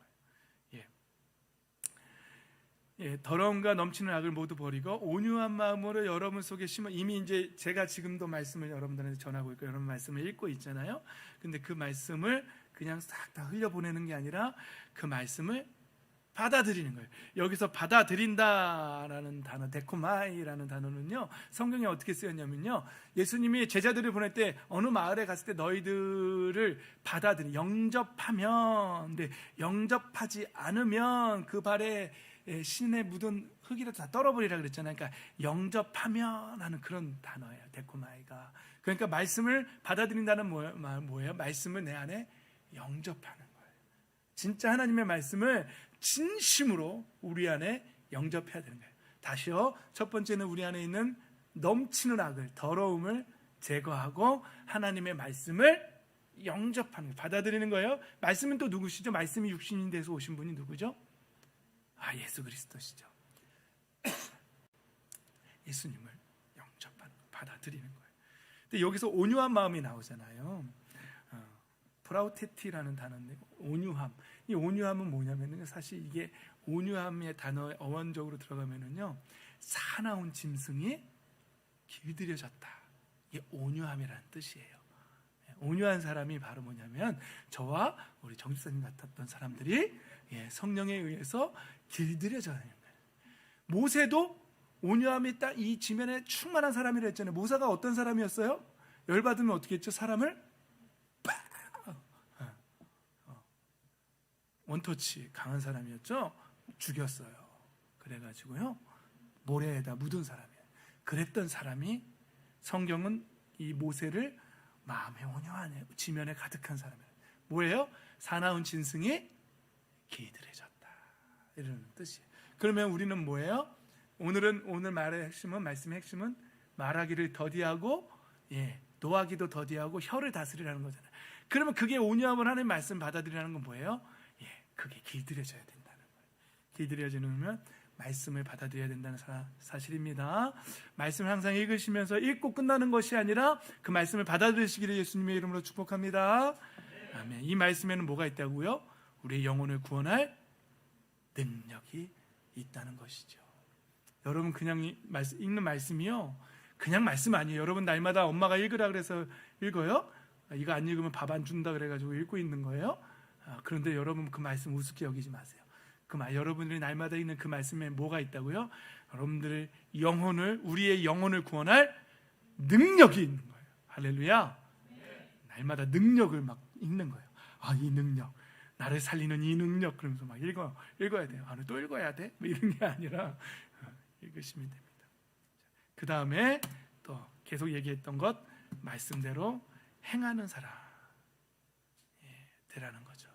더러움과 넘치는 악을 모두 버리고 온유한 마음으로 여러분 속에 심어. 이미 이제 제가 지금도 말씀을 여러분들한테 전하고 있고 여러분 말씀을 읽고 있잖아요. 근데 그 말씀을 그냥 싹 다 흘려보내는 게 아니라 그 말씀을 받아들이는 거예요. 여기서 받아들인다라는 단어, 데코마이라는 단어는요, 성경에 어떻게 쓰였냐면요, 예수님이 제자들을 보낼 때 어느 마을에 갔을 때 너희들을 영접하면, 근데 영접하지 않으면 그 발에 신에 묻은 흙이라도 다 떨어버리라 그랬잖아요. 그러니까 영접하면 하는 그런 단어예요, 데코마이가. 그러니까 말씀을 받아들인다는 뭐예요? 말씀을 내 안에 영접하는 거예요. 진짜 하나님의 말씀을 진심으로 우리 안에 영접해야 되는 거예요. 다시요. 첫 번째는 우리 안에 있는 넘치는 악을, 더러움을 제거하고 하나님의 말씀을 영접하는 거예요. 받아들이는 거예요. 말씀은 또 누구시죠? 말씀이 육신이 돼서 오신 분이 누구죠? 예수 그리스도시죠. 예수님을 영접하는 거예요. 받아들이는 거예요. 근데 여기서 온유한 마음이 나오잖아요. 프라우테티라는 단어인데 온유함. 이 온유함은 뭐냐면요, 사실 이게 온유함의 단어 어원적으로 들어가면은요, 사나운 짐승이 길들여졌다. 이게 온유함이라는 뜻이에요. 온유한 사람이 바로 뭐냐면 저와 우리 정집사님 같았던 사람들이 성령에 의해서 길들여져야 되는 거예요. 모세도 온유함이 딱 이 지면에 충만한 사람이라 했잖아요. 모세가 어떤 사람이었어요? 열받으면 어떻게 했죠? 사람을 원터치 강한 사람이었죠. 죽였어요. 그래가지고요, 모래에다 묻은 사람이에요. 그랬던 사람이, 성경은 이 모세를 마음에 온유하네, 지면에 가득한 사람이에요. 뭐예요? 사나운 짐승이 길들여졌다, 이런 뜻이에요. 그러면 우리는 뭐예요? 오늘 말의 핵심은, 말씀의 핵심은 말하기를 더디하고 노하기도 더디하고 혀를 다스리라는 거잖아요. 그러면 그게 온유함을 하는 말씀 받아들이라는 건 뭐예요? 그게 길들여져야 된다는 거예요. 길들여지면 말씀을 받아들여야 된다는 사실입니다. 말씀을 항상 읽으시면서 읽고 끝나는 것이 아니라 그 말씀을 받아들이시기를 예수님의 이름으로 축복합니다. 아멘. 이 말씀에는 뭐가 있다고요? 우리의 영혼을 구원할 능력이 있다는 것이죠. 여러분 그냥 읽는 말씀이요, 그냥 말씀 아니에요. 여러분 날마다 엄마가 읽으라 그래서 읽어요? 이거 안 읽으면 밥 안 준다 그래가지고 읽고 있는 거예요? 그런데 여러분 그 말씀 우습게 여기지 마세요. 여러분들이 날마다 읽는 그 말씀에 뭐가 있다고요? 여러분들의 영혼을, 우리의 영혼을 구원할 능력이 있는 거예요. 할렐루야. 날마다 능력을 막 읽는 거예요. 이 능력, 나를 살리는 이 능력, 그러면서 막 읽어야 돼요. 또 읽어야 돼? 뭐 이런 게 아니라 읽으시면 됩니다. 그 다음에 또 계속 얘기했던 것, 말씀대로 행하는 사람 되라는 거죠.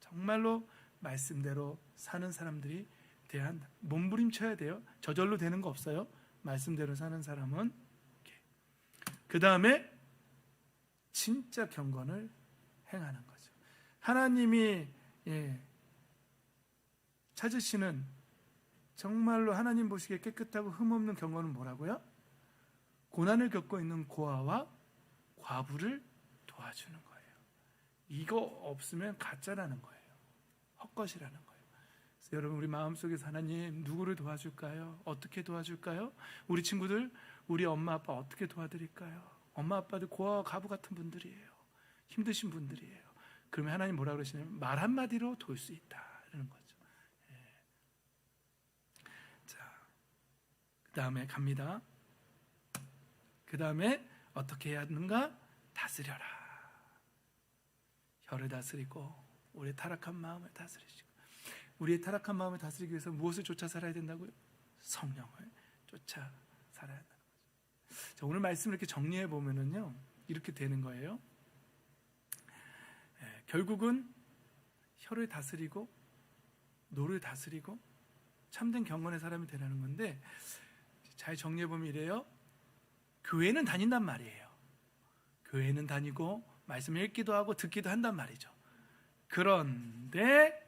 정말로 말씀대로 사는 사람들이 돼야 한다. 몸부림쳐야 돼요. 저절로 되는 거 없어요. 말씀대로 사는 사람은. 그 다음에 진짜 경건을 행하는 거죠. 하나님이 찾으시는, 정말로 하나님 보시기에 깨끗하고 흠없는 경건은 뭐라고요? 고난을 겪고 있는 고아와 과부를 도와주는 거예요. 이거 없으면 가짜라는 거예요. 헛것이라는 거예요. 그래서 여러분, 우리 마음속에서 하나님 누구를 도와줄까요? 어떻게 도와줄까요? 우리 친구들, 우리 엄마 아빠 어떻게 도와드릴까요? 엄마 아빠들 고아와 과부 같은 분들이에요. 힘드신 분들이에요. 그러면 하나님 뭐라 그러시냐면 말 한마디로 도울 수 있다, 이러는 거죠. 자, 그 다음에 갑니다. 그 다음에 어떻게 해야 하는가? 다스려라. 혀를 다스리고 우리의 타락한 마음을 다스리시고. 우리의 타락한 마음을 다스리기 위해서 무엇을 쫓아 살아야 된다고요? 성령을 쫓아 살아야 한다는 거죠. 자, 오늘 말씀을 이렇게 정리해 보면은요, 이렇게 되는 거예요. 결국은 혀를 다스리고 노를 다스리고 참된 경건의 사람이 되라는 건데, 잘 정리해 보면 이래요. 교회는 다닌단 말이에요. 교회는 다니고 말씀 읽기도 하고 듣기도 한단 말이죠. 그런데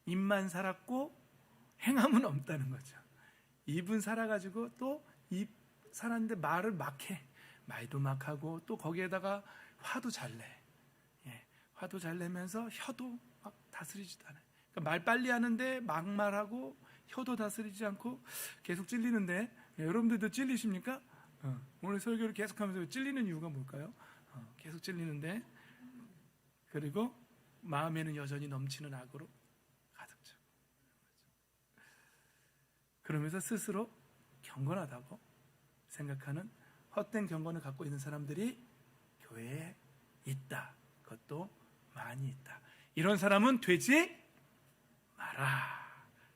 입만 살았고 행함은 없다는 거죠. 입은 살아가지고 또 입 살았는데 말을 막 해. 말도 막 하고 또 거기에다가 화도 잘 내. 화도 잘 내면서 혀도 막 다스리지도 않아요. 그러니까 말 빨리 하는데 막 말하고 혀도 다스리지 않고 계속 찔리는데, 여러분들도 찔리십니까? 오늘 설교를 계속하면서 찔리는 이유가 뭘까요? 계속 찔리는데, 그리고 마음에는 여전히 넘치는 악으로 가득 차고, 그러면서 스스로 경건하다고 생각하는 헛된 경건을 갖고 있는 사람들이 교회에 있다. 그것도 많이 있다. 이런 사람은 되지 마라.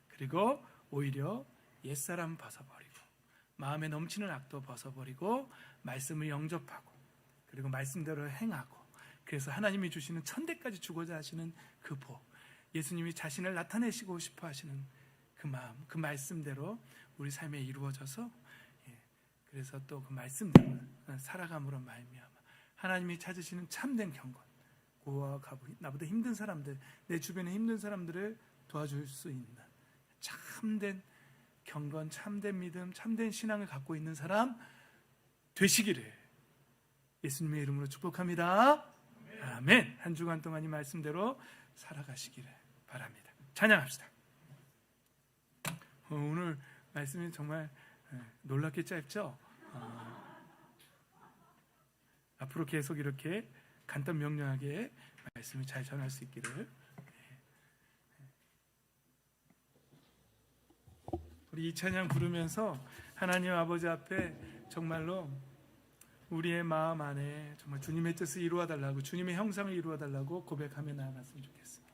그리고 오히려 옛사람 벗어버리고 마음에 넘치는 악도 벗어버리고 말씀을 영접하고 그리고 말씀대로 행하고, 그래서 하나님이 주시는 천대까지 주고자 하시는 그 복, 예수님이 자신을 나타내시고 싶어 하시는 그 마음, 그 말씀대로 우리 삶에 이루어져서, 그래서 또 그 말씀대로 살아감으로 말미암아 하나님이 찾으시는 참된 경건, 고아가고 나보다 힘든 사람들, 내 주변에 힘든 사람들을 도와줄 수 있는 참된 경건, 참된 믿음, 참된 신앙을 갖고 있는 사람 되시기를 예수님의 이름으로 축복합니다. 아멘. 한 주간 동안 이 말씀대로 살아가시기를 바랍니다. 찬양합시다. 오늘 말씀이 정말 놀랍게 짧죠? 앞으로 계속 이렇게 간단 명료하게 말씀을 잘 전할 수 있기를. 우리 이 찬양 부르면서 하나님 아버지 앞에 정말로 우리의 마음 안에 정말 주님의 뜻을 이루어 달라고, 주님의 형상을 이루어 달라고 고백하며 나아갔으면 좋겠습니다.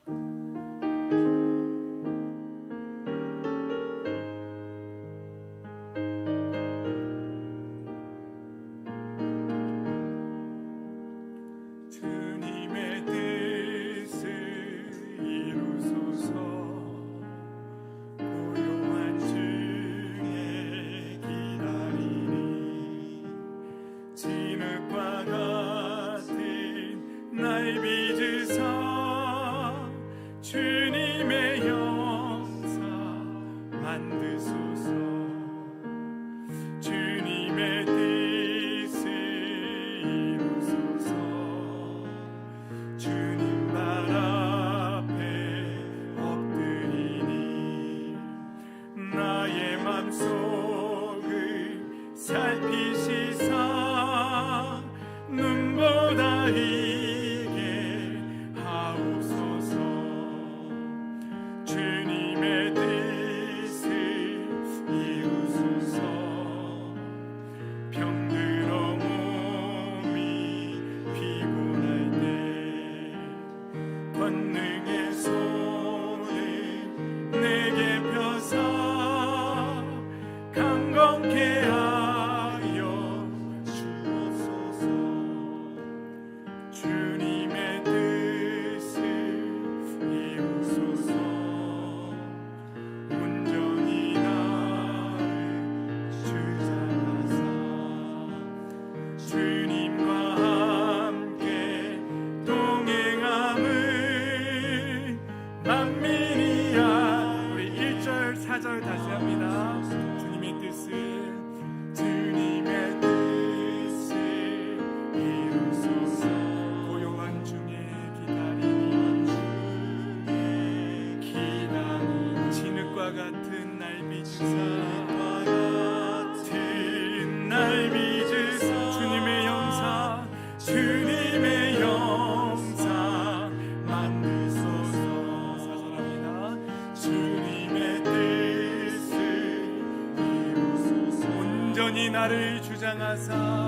나를 주장하사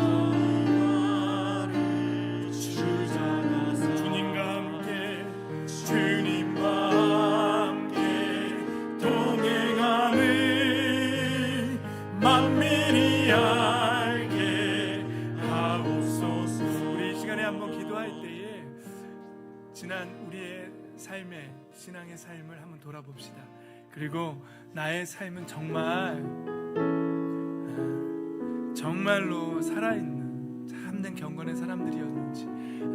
주님과 함께 동행함을 만민이 알게 하옵소서. 우리 이 시간에 한번 기도할 때에 지난 우리의 삶의 신앙의 삶을 한번 돌아봅시다. 그리고 나의 삶은 정말 정말로 살아있는 참된 경건의 사람들이었는지,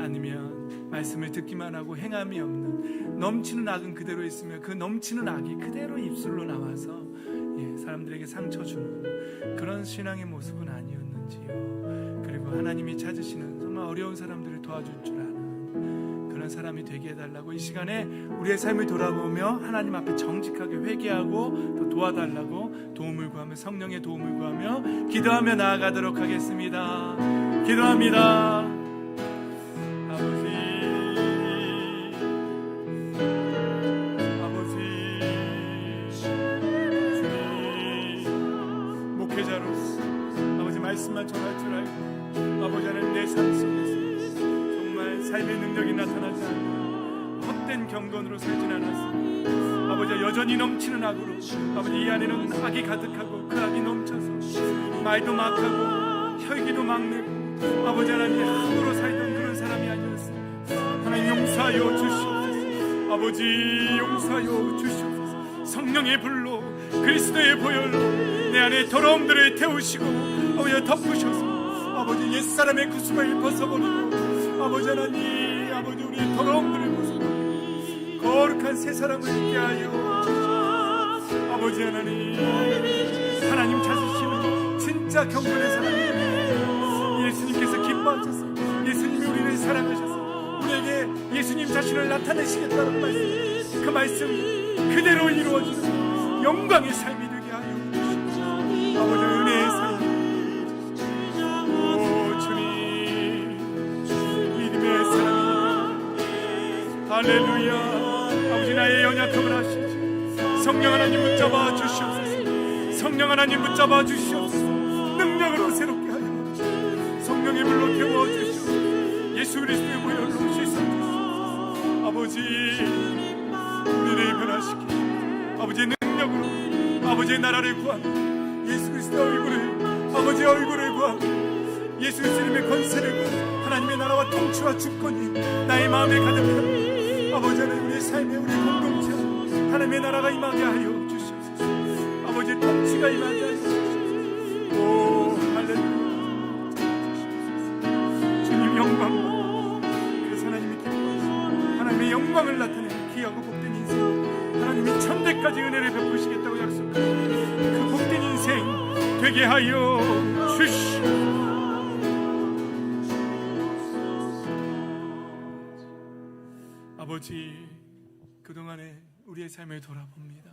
아니면 말씀을 듣기만 하고 행함이 없는 넘치는 악은 그대로 있으며 그 넘치는 악이 그대로 입술로 나와서 사람들에게 상처 주는 그런 신앙의 모습은 아니었는지요. 그리고 하나님이 찾으시는 정말 어려운 사람들을 도와줄 줄 아는 그런 사람이 되게 해달라고 이 시간에 우리의 삶을 돌아보며 하나님 앞에 정직하게 회개하고 또 도와달라고 도움을 구하며 성령의 도움을 구하며 기도하며 나아가도록 하겠습니다. 기도합니다. 말씀만 전할 줄 알고 아버지 하나님 내 삶 속에서 정말 삶의 능력이 나타나지 않는 헛된 경건으로 살진 않았습니다. 아버지 여전히 넘치는 악으로 아버지 이 안에는 악이 가득하고 그 악이 넘쳐서 말도 막하고 혈기도 막내고 아버지 하나님 함부로 살던 그런 사람이 아니었습니다. 하나님 용서하여 주시옵소서. 아버지 용서하여 주시옵소서. 성령의 불로 그리스도의 보혈로 내 안에 더러움들을 태우시고 아버지 덮으셔서 아버지 옛사람의 구습을 벗어버리고 아버지 하나님 아버지 우리의 더러움들을 벗어버리고 거룩한 새 사람을 있게 하여 주시옵소서. 아버지 하나님 찾으시는 진짜 경건의 사람이 예수님께서 기뻐하셔서 예수님이 우리를 사랑하셔서 우리에게 예수님 자신을 나타내시겠다는 말씀, 그 말씀이 그대로 이루어지는 영광의 삶이 되게 하여 주시옵소서. 아버지 은혜의 삶, 할렐루야. 아버지 나의 연약함을 아시지. 성령 하나님 붙잡아 주시옵소서. 성령 하나님 붙잡아 주시옵소서. 능력으로 새롭게 하여 성령의 불로 태워 주시옵소서. 예수 그리스도의 보혈로 씻어주시옵소서. 아버지 우리를 변화시키시고 아버지의 능력으로 아버지의 나라를 구하며 예수 그리스도의 얼굴을 아버지의 얼굴을 구하며 예수 그리스도의 권세를 구하며 하나님의 나라와 통치와 주권이 나의 마음에 가득하며 아버지 하나님 우리의 삶에 우리의 공동체 하나님의 나라가 임하게 하여 주시옵소서. 아버지의 통치가 임하게 하여 주시옵소서. 오 할렐루야. 주님 영광 그래서 하나님이 기뻐하시고 하나님의 영광을 나타내는 귀하고 복된 인생 하나님이 천대까지 은혜를 베푸시겠다고 약속하신 그 복된 인생 되게 하여 주시옵소서. 아버지 그동안에 우리의 삶을 돌아봅니다.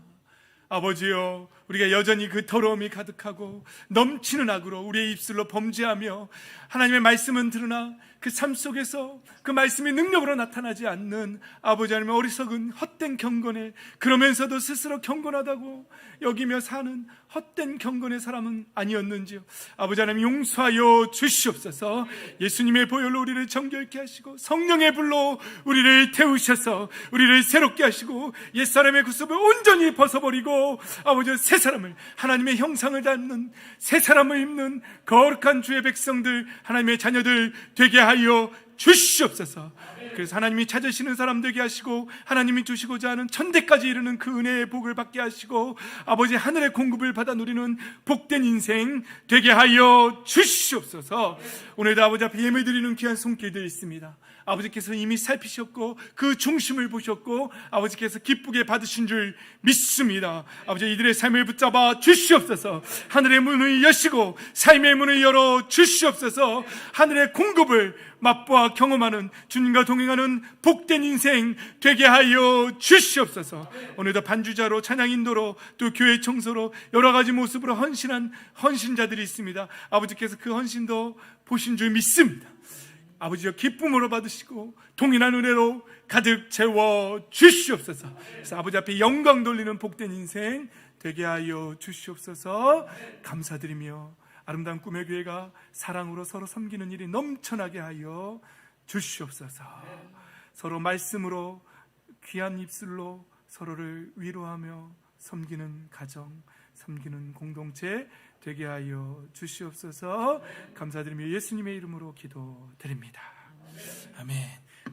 아버지여 우리가 여전히 그 더러움이 가득하고 넘치는 악으로 우리의 입술로 범죄하며 하나님의 말씀은 들으나 그 삶 속에서 그 말씀이 능력으로 나타나지 않는 아버지 하나님의 어리석은 헛된 경건에 그러면서도 스스로 경건하다고 여기며 사는 헛된 경건의 사람은 아니었는지요. 아버지 하나님 용서하여 주시옵소서. 예수님의 보혈로 우리를 정결케 하시고 성령의 불로 우리를 태우셔서 우리를 새롭게 하시고 옛사람의 구습을 온전히 벗어버리고 아버지 새 사람을 하나님의 형상을 닮는 새 사람을 입는 거룩한 주의 백성들 하나님의 자녀들 되게 하여 주시옵소서. 그래서 하나님이 찾으시는 사람 되게 하시고 하나님이 주시고자 하는 천대까지 이르는 그 은혜의 복을 받게 하시고 아버지 하늘의 공급을 받아 누리는 복된 인생 되게 하여 주시옵소서. 오늘도 아버지 앞에 예배드리는 귀한 손길들이 있습니다. 아버지께서 이미 살피셨고 그 중심을 보셨고 아버지께서 기쁘게 받으신 줄 믿습니다. 아버지 이들의 삶을 붙잡아 주시옵소서. 하늘의 문을 여시고 삶의 문을 열어 주시옵소서. 하늘의 공급을 맛보아 경험하는 주님과 동행하는 복된 인생 되게 하여 주시옵소서. 오늘도 반주자로 찬양 인도로 또 교회 청소로 여러 가지 모습으로 헌신한 헌신자들이 있습니다. 아버지께서 그 헌신도 보신 줄 믿습니다. 아버지여 기쁨으로 받으시고 동일한 은혜로 가득 채워 주시옵소서. 그래서 아버지 앞에 영광 돌리는 복된 인생 되게 하여 주시옵소서. 감사드리며 아름다운 꿈의 교회가 사랑으로 서로 섬기는 일이 넘쳐나게 하여 주시옵소서. 서로 말씀으로 귀한 입술로 서로를 위로하며 섬기는 가정, 섬기는 공동체 되게 하여 주시옵소서. 감사드리며 예수님의 이름으로 기도드립니다. 아멘.